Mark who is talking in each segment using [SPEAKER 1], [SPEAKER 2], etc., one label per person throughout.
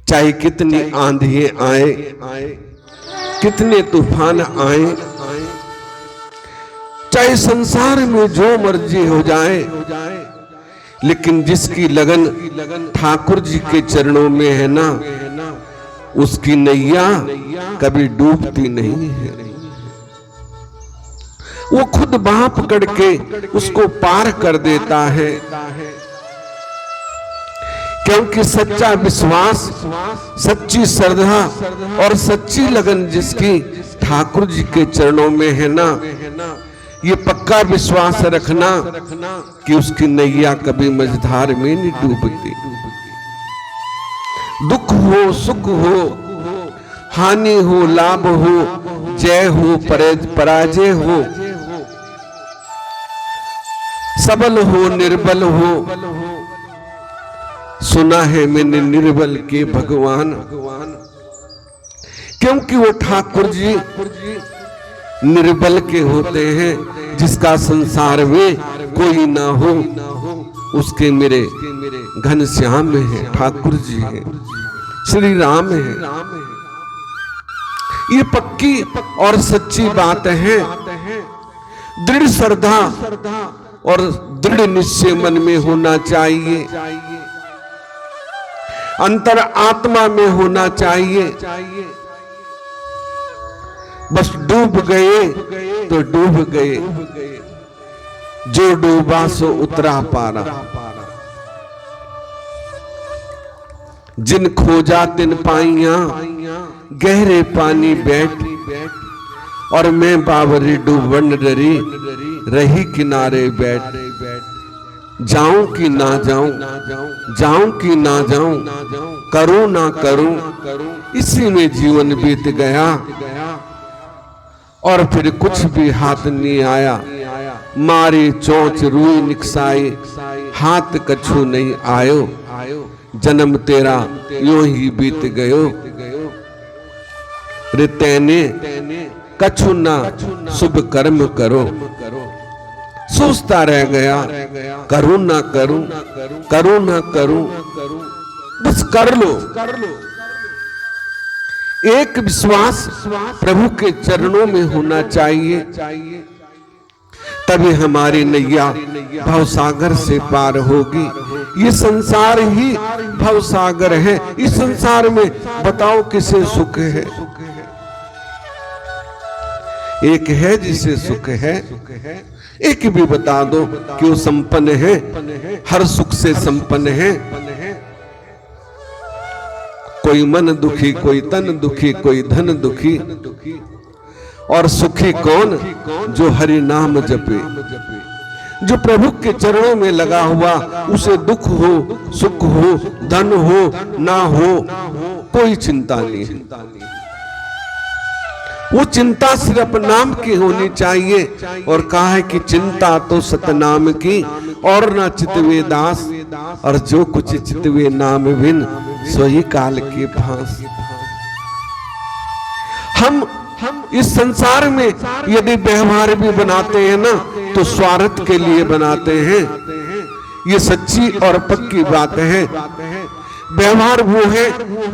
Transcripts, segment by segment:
[SPEAKER 1] चाहे कितनी आंधियां आए, कितने तूफान आए, चाहे संसार में जो मर्जी हो जाए, लेकिन जिसकी लगन ठाकुर जी के चरणों में है ना, उसकी नैया कभी डूबती नहीं है। वो खुद बाह पकड़ के उसको पार कर देता है, क्योंकि सच्चा विश्वास, सच्ची श्रद्धा और सच्ची लगन जिसकी ठाकुर जी के चरणों में है ना, ये पक्का विश्वास रखना कि उसकी नैया कभी मझधार में नहीं डूबती। दुख हो, सुख हो, हानि हो, लाभ हो, जय हो, पराजय हो, सबल हो, निर्बल हो, सुना है मैंने निर्बल के भगवान, क्योंकि वो ठाकुर जी निर्बल के होते हैं। जिसका संसार में कोई ना हो, उसके मेरे घनश्याम में है, ठाकुर जी हैं, श्री राम है। ये पक्की और सच्ची बात है। दृढ़ श्रद्धा और दृढ़ निश्चय मन में होना चाहिए, अंतर आत्मा में होना चाहिए। बस डूब गए तो डूब गए, जो डूबा सो उतरा पारा। जिन खोजा तिन पाइया, गहरे पानी बैठ, और मैं बावरी डूबन डरी, रही किनारे बैठ। जाऊं कि ना जाऊं, जाऊं कि ना जाऊं, करूं ना करूं, इसी में जीवन बीत गया, और फिर कुछ भी हाथ नहीं आया। मारी चोंच रुई निकसाई, हाथ कछु नहीं आयो, जन्म तेरा यूं ही बीत गयो। रे तैने कछु ना शुभ कर्म करो, सोचता रह गया, करूं ना करूं, करूं ना करूं, बस कर लो। एक विश्वास प्रभु के चरणों में होना चाहिए, तभी हमारी नैया भवसागर से पार होगी। ये संसार ही भवसागर है। इस संसार में बताओ किसे सुख है? एक है जिसे सुख है। एक भी बता दो कि वो संपन्न है, हर सुख से संपन्न है। कोई मन दुखी, कोई तन दुखी, कोई धन दुखी, और सुखी कौन? जो हरि नाम जपे, जो प्रभु के चरणों में लगा हुआ। उसे दुख हो, सुख हो, धन हो, ना हो, कोई चिंता नहीं है। वो चिंता सिर्फ नाम की होनी चाहिए। और कहा है कि चिंता तो सतनाम की, और ना चितवे दास, और जो कुछ चितवे नाम बिन, सोई काल के भांस। हम इस संसार में यदि व्यवहार भी बनाते हैं ना, तो स्वार्थ के लिए बनाते हैं। ये सच्ची और पक्की बात है। व्यवहार वो है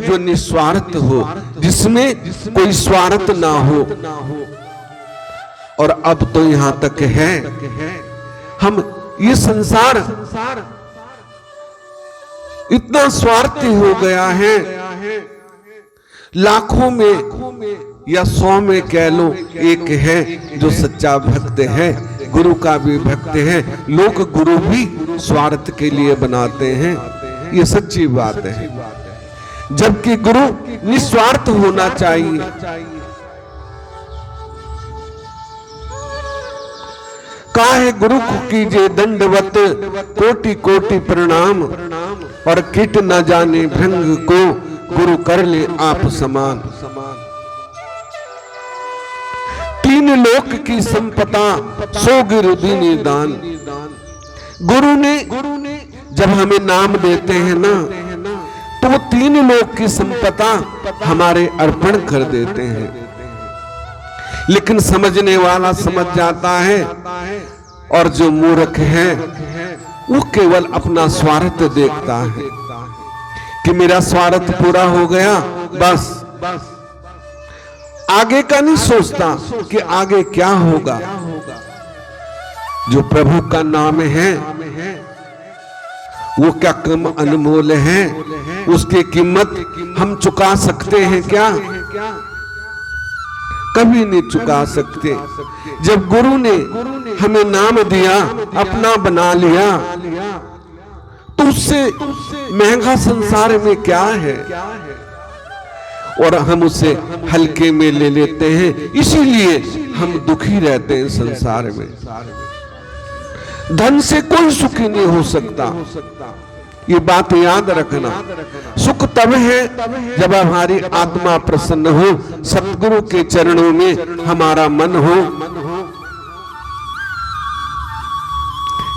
[SPEAKER 1] जो निस्वार्थ हो, जिसमें कोई स्वार्थ ना हो। और अब तो यहां तक है, हम ये संसार इतना स्वार्थी हो गया है। लाखों में या 100 में कह लो, एक है जो सच्चा भक्त है, गुरु का भी भक्त है। लोग गुरु भी स्वार्थ के लिए बनाते हैं, ये सच्ची बात है। जबकि गुरु निस्वार्थ होना चाहिए। काहे गुरु को कीजिए दंडवत, कोटि कोटि प्रणाम, और किट न जाने भृंग को, गुरु कर ले आप समान। तीन लोक की संपदा, सो गिर दीनी दान। गुरु ने जब हमें नाम देते हैं ना, तो वो 3 लोक की संपदा हमारे अर्पण कर देते हैं। लेकिन समझने वाला समझ जाता है, और जो मूर्ख है वो केवल अपना स्वार्थ देखता है। कि मेरा स्वार्थ पूरा हो गया, बस आगे का नहीं सोचता कि आगे क्या होगा। जो प्रभु का नाम है वो क्या कम अनमोल है, उसकी कीमत हम चुका सकते हैं क्या? कभी नहीं चुका सकते। जब गुरु ने हमें नाम दिया, अपना बना लिया, तो उससे महंगा संसार में क्या है? और हम उसे हल्के में ले लेते हैं, इसीलिए हम दुखी रहते हैं संसार में। धन से कोई सुखी नहीं हो सकता, ये बात याद रखना। सुख तब है जब हमारी आत्मा प्रसन्न हो, सतगुरु के चरणों में हमारा मन हो।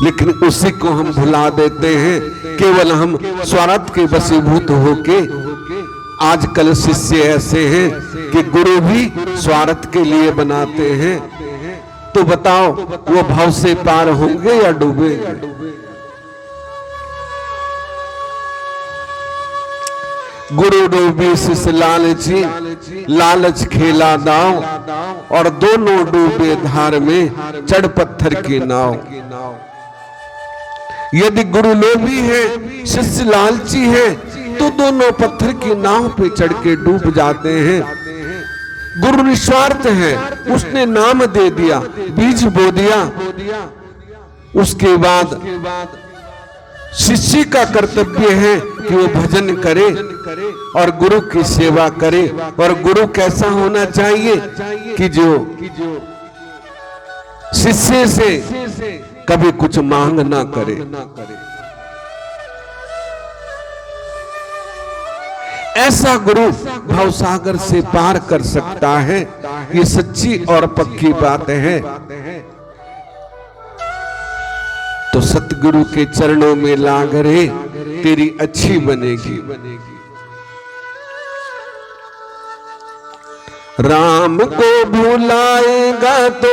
[SPEAKER 1] लेकिन उसी को हम भुला देते हैं, केवल हम स्वार्थ के वशीभूत होके। आजकल शिष्य ऐसे हैं कि गुरु भी स्वार्थ के लिए बनाते हैं। तो बताओ वो भाव से पार होंगे या डूबेंगे? गुरु डूबी शिष लालची, लालच खेला दाव, और दोनों डूबे धार में, चढ़ पत्थर की नाव। यदि गुरु लोभी है, शिष्य लालची है, तो दोनों पत्थर की नाव पे चढ़ के डूब जाते हैं। गुरु निस्वार्थ है, उसने नाम दे दिया, बीज बो दिया। उसके बाद शिष्य का कर्तव्य है कि वो भजन करे और गुरु की सेवा करे। और गुरु कैसा होना चाहिए कि जो शिष्य से कभी कुछ मांग ना करे। ऐसा गुरु भवसागर से पार कर सकता है, ये सच्ची और पक्की बात है। तो सतगुरु के चरणों में लाग रे, तेरी अच्छी बनेगी। राम को भुलाएगा तो